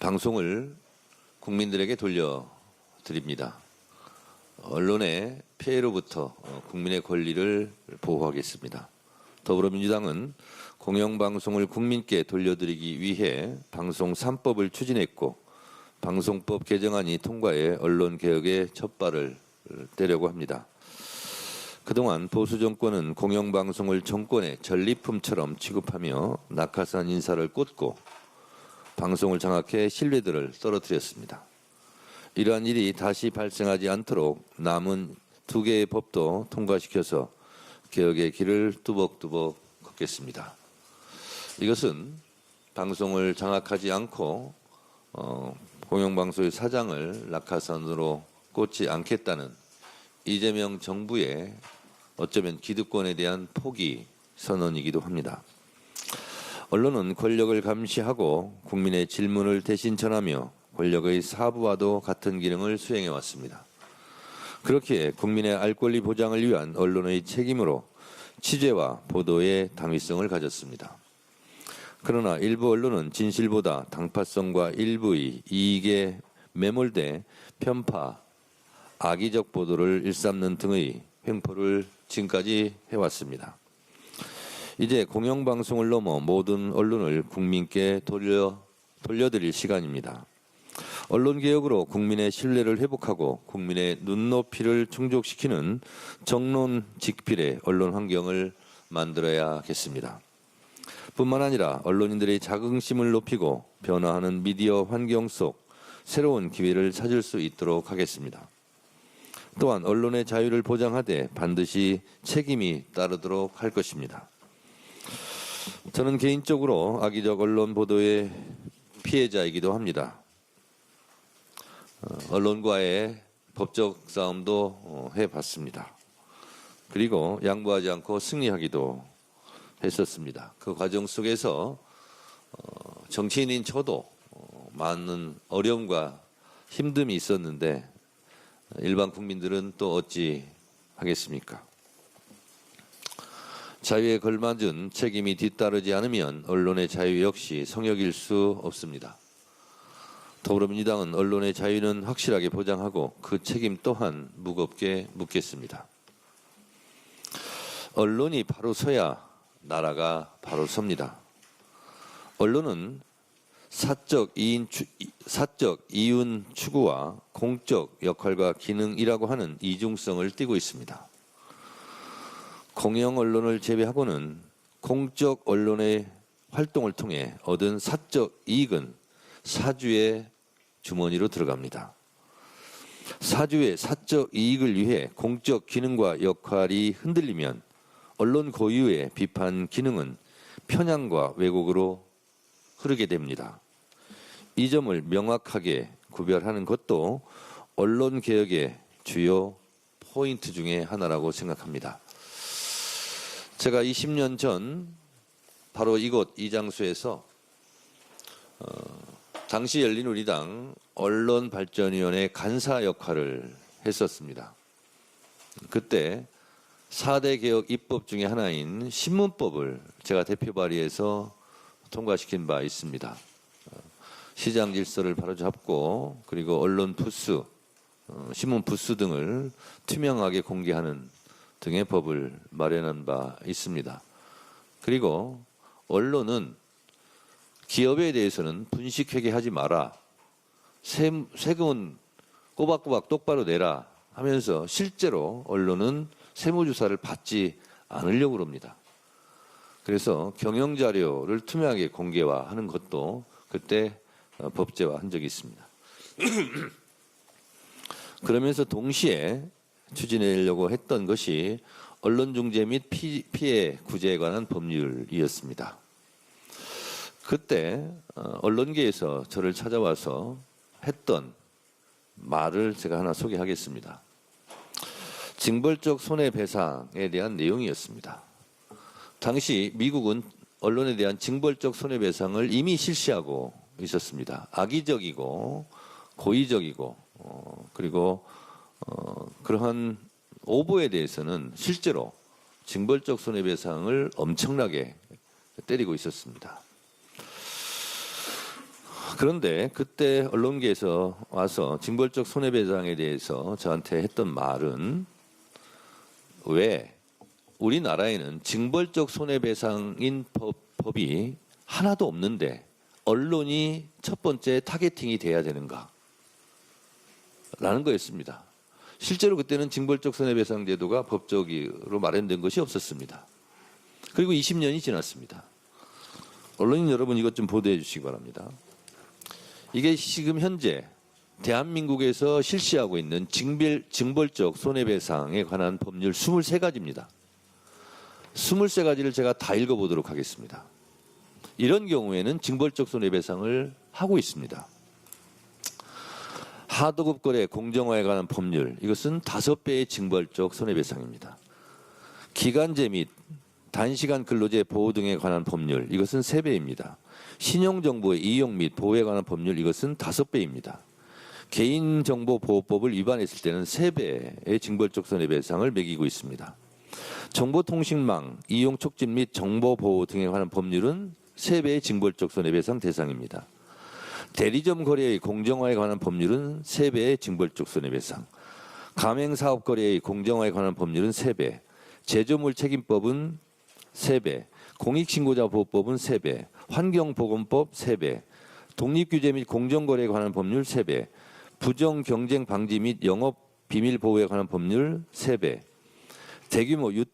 방송을 국민들에게 돌려드립니다. 언론의 피해로부터 국민의 권리를 보호하겠습니다. 더불어민주당은 공영방송을 국민께 돌려드리기 위해 방송 3법을 추진했고 방송법 개정안이 통과해 언론개혁의 첫발을 떼려고 합니다. 그동안 보수 정권은 공영방송을 정권의 전리품처럼 취급하며 낙하산 인사를 꽂고 방송을 장악해 신뢰도를 떨어뜨렸습니다. 이러한 일이 다시 발생하지 않도록 남은 2개의 법도 통과시켜서 개혁의 길을 뚜벅뚜벅 걷겠습니다. 이것은 방송을 장악하지 않고 공영방송의 사장을 낙하산으로 꽂지 않겠다는 이재명 정부의 어쩌면 기득권에 대한 포기 선언이기도 합니다. 언론은 권력을 감시하고 국민의 질문을 대신 전하며 권력의 사부와도 같은 기능을 수행해 왔습니다. 그렇기에 국민의 알 권리 보장을 위한 언론의 책임으로 취재와 보도의 당위성을 가졌습니다. 그러나 일부 언론은 진실보다 당파성과 일부의 이익에 매몰돼 편파, 악의적 보도를 일삼는 등의 횡포를 지금까지 해왔습니다. 이제 공영방송을 넘어 모든 언론을 국민께 돌려드릴 시간입니다. 언론개혁으로 국민의 신뢰를 회복하고 국민의 눈높이를 충족시키는 정론직필의 언론 환경을 만들어야겠습니다. 뿐만 아니라 언론인들의 자긍심을 높이고 변화하는 미디어 환경 속 새로운 기회를 찾을 수 있도록 하겠습니다. 또한 언론의 자유를 보장하되 반드시 책임이 따르도록 할 것입니다. 저는 개인적으로 악의적 언론 보도의 피해자이기도 합니다. 언론과의 법적 싸움도 해봤습니다. 그리고 양보하지 않고 승리하기도 했었습니다. 그 과정 속에서 정치인인 저도 많은 어려움과 힘듦이 있었는데 일반 국민들은 또 어찌 하겠습니까? 자유에 걸맞은 책임이 뒤따르지 않으면 언론의 자유 역시 성역일 수 없습니다. 더불어민주당은 언론의 자유는 확실하게 보장하고 그 책임 또한 무겁게 묻겠습니다. 언론이 바로 서야 나라가 바로 섭니다. 언론은 사적 이윤 추구와 공적 역할과 기능이라고 하는 이중성을 띠고 있습니다. 공영 언론을 제외하고는 공적 언론의 활동을 통해 얻은 사적 이익은 사주의 주머니로 들어갑니다. 사주의 사적 이익을 위해 공적 기능과 역할이 흔들리면 언론 고유의 비판 기능은 편향과 왜곡으로 흐르게 됩니다. 이 점을 명확하게 구별하는 것도 언론 개혁의 주요 포인트 중에 하나라고 생각합니다. 제가 20년 전 바로 이곳 이 장소에서 당시 열린우리당 언론발전위원회 간사 역할을 했었습니다. 그때 4대 개혁 입법 중에 하나인 신문법을 제가 대표 발의해서 통과시킨 바 있습니다. 시장 질서를 바로잡고 그리고 언론 부수, 신문 부수 등을 투명하게 공개하는 등의 법을 마련한 바 있습니다. 그리고 언론은 기업에 대해서는 분식회계하지 마라. 세금은 꼬박꼬박 똑바로 내라 하면서 실제로 언론은 세무조사를 받지 않으려고 합니다. 그래서 경영자료를 투명하게 공개화하는 것도 그때 법제화한 적이 있습니다. 그러면서 동시에 추진하려고 했던 것이 언론중재 및 피해 구제에 관한 법률이었습니다. 그때 언론계에서 저를 찾아와서 했던 말을 제가 하나 소개하겠습니다. 징벌적 손해배상에 대한 내용이었습니다. 당시 미국은 언론에 대한 징벌적 손해배상을 이미 실시하고 있었습니다. 악의적이고 고의적이고 그리고 그러한 오보에 대해서는 실제로 징벌적 손해배상을 엄청나게 때리고 있었습니다. 그런데 그때 언론계에서 와서 징벌적 손해배상에 대해서 저한테 했던 말은 왜 우리나라에는 징벌적 손해배상인 법이 하나도 없는데 언론이 첫 번째 타겟팅이 돼야 되는가? 라는 거였습니다. 실제로 그때는 징벌적 손해배상 제도가 법적으로 마련된 것이 없었습니다. 그리고 20년이 지났습니다. 언론인 여러분 이것 좀 보도해 주시기 바랍니다. 이게 지금 현재 대한민국에서 실시하고 있는 징벌적 손해배상에 관한 법률 23가지입니다. 23가지를 제가 다 읽어보도록 하겠습니다. 이런 경우에는 징벌적 손해배상을 하고 있습니다. 하도급 거래 공정화에 관한 법률, 이것은 5배의 징벌적 손해배상입니다. 기간제 및 단시간 근로제 보호 등에 관한 법률, 이것은 3배입니다. 신용정보의 이용 및 보호에 관한 법률, 이것은 5배입니다. 개인정보보호법을 위반했을 때는 3배의 징벌적 손해배상을 매기고 있습니다. 정보통신망 이용 촉진 및 정보보호 등에 관한 법률은 3배의 징벌적 손해배상 대상입니다. 대리점 거래의 공정화에 관한 법률은 3배의 징벌적 손해배상, 가맹사업 거래의 공정화에 관한 법률은 3배, 제조물 책임법은 3배, 공익신고자 보호법은 3배, 환경보건법 3배, 독립규제 및 공정거래에 관한 법률 3배, 부정경쟁 방지 및 영업 비밀 보호에 관한 법률 3배, 대규모 유통